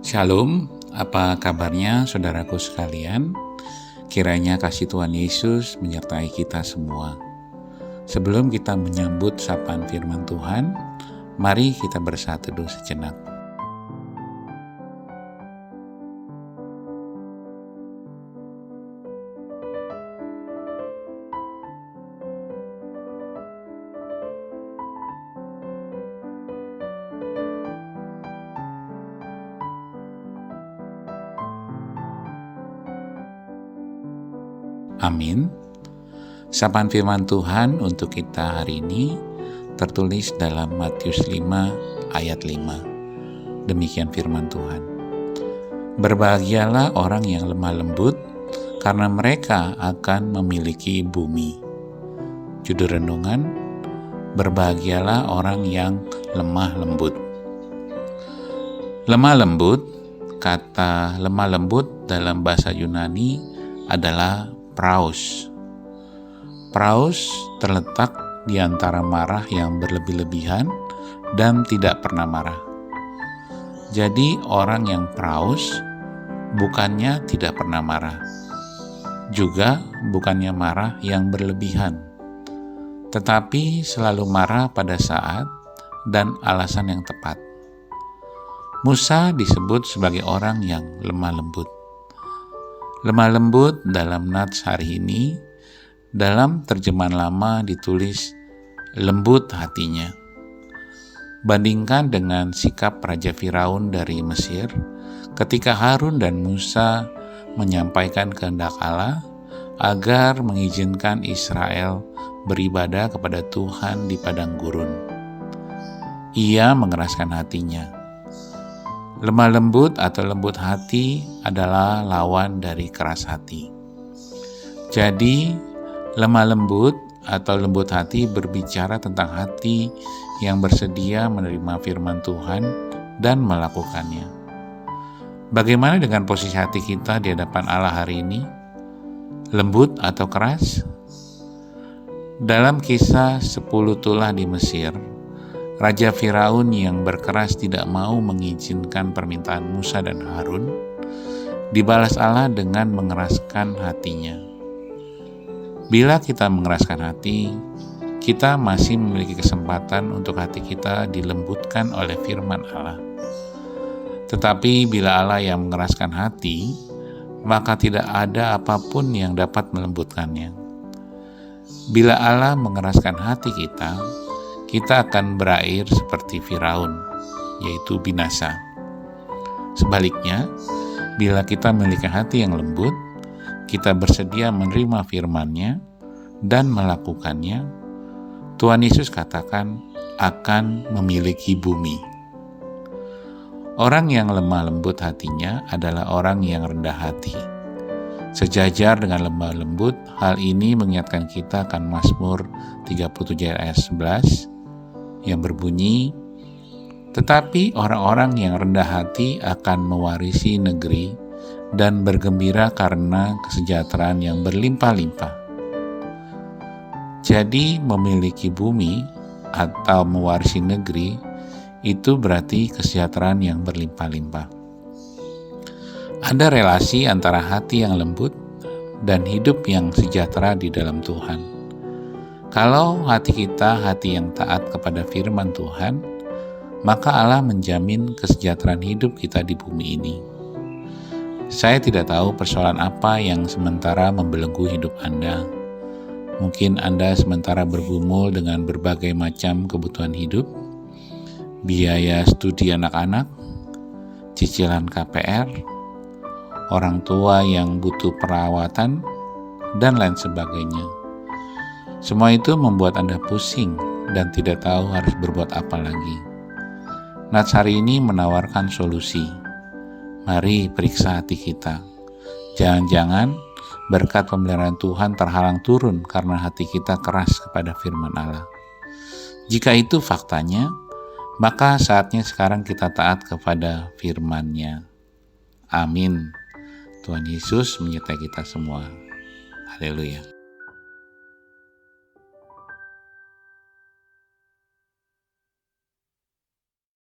Shalom, apa kabarnya saudaraku sekalian? Kiranya kasih Tuhan Yesus menyertai kita semua. Sebelum kita menyambut sapaan firman Tuhan, mari kita bersatu dulu sejenak. Amin. Sapaan firman Tuhan untuk kita hari ini tertulis dalam Matius 5 ayat 5. Demikian firman Tuhan. Berbahagialah orang yang lemah lembut, karena mereka akan memiliki bumi. Judul renungan, berbahagialah orang yang lemah lembut. Lemah lembut, kata lemah lembut dalam bahasa Yunani adalah praus. Praus terletak di antara marah yang berlebih-lebihan dan tidak pernah marah. Jadi orang yang praus bukannya tidak pernah marah, juga bukannya marah yang berlebihan, tetapi selalu marah pada saat dan alasan yang tepat. Musa disebut sebagai orang yang lemah lembut. Lemah lembut dalam nats hari ini, dalam terjemahan lama ditulis lembut hatinya. Bandingkan dengan sikap Raja Firaun dari Mesir ketika Harun dan Musa menyampaikan kehendak Allah agar mengizinkan Israel beribadah kepada Tuhan di padang gurun. Ia mengeraskan hatinya. Lemah lembut atau lembut hati adalah lawan dari keras hati. Jadi, lemah lembut atau lembut hati berbicara tentang hati yang bersedia menerima firman Tuhan dan melakukannya. Bagaimana dengan posisi hati kita di hadapan Allah hari ini? Lembut atau keras? Dalam kisah 10 tulah di Mesir, Raja Firaun yang berkeras tidak mau mengizinkan permintaan Musa dan Harun, dibalas Allah dengan mengeraskan hatinya. Bila kita mengeraskan hati, kita masih memiliki kesempatan untuk hati kita dilembutkan oleh firman Allah. Tetapi bila Allah yang mengeraskan hati, maka tidak ada apapun yang dapat melembutkannya. Bila Allah mengeraskan hati kita akan berakhir seperti Firaun, yaitu binasa. Sebaliknya, bila kita memiliki hati yang lembut, kita bersedia menerima firman-Nya dan melakukannya, Tuhan Yesus katakan akan memiliki bumi. Orang yang lemah lembut hatinya adalah orang yang rendah hati. Sejajar dengan lemah lembut, hal ini mengingatkan kita akan Mazmur 37 ayat 11 yang berbunyi, tetapi orang-orang yang rendah hati akan mewarisi negeri dan bergembira karena kesejahteraan yang berlimpah-limpah. Jadi memiliki bumi atau mewarisi negeri itu berarti kesejahteraan yang berlimpah-limpah. Ada relasi antara hati yang lembut dan hidup yang sejahtera di dalam Tuhan. Kalau hati kita hati yang taat kepada firman Tuhan, maka Allah menjamin kesejahteraan hidup kita di bumi ini. Saya tidak tahu persoalan apa yang sementara membelenggu hidup Anda. Mungkin Anda sementara bergumul dengan berbagai macam kebutuhan hidup, biaya studi anak-anak, cicilan KPR, orang tua yang butuh perawatan, dan lain sebagainya. Semua itu membuat Anda pusing dan tidak tahu harus berbuat apa lagi. Nats hari ini menawarkan solusi. Mari periksa hati kita. Jangan-jangan berkat pemeliharaan Tuhan terhalang turun karena hati kita keras kepada firman Allah. Jika itu faktanya, maka saatnya sekarang kita taat kepada firman-Nya. Amin. Tuhan Yesus menyertai kita semua. Haleluya.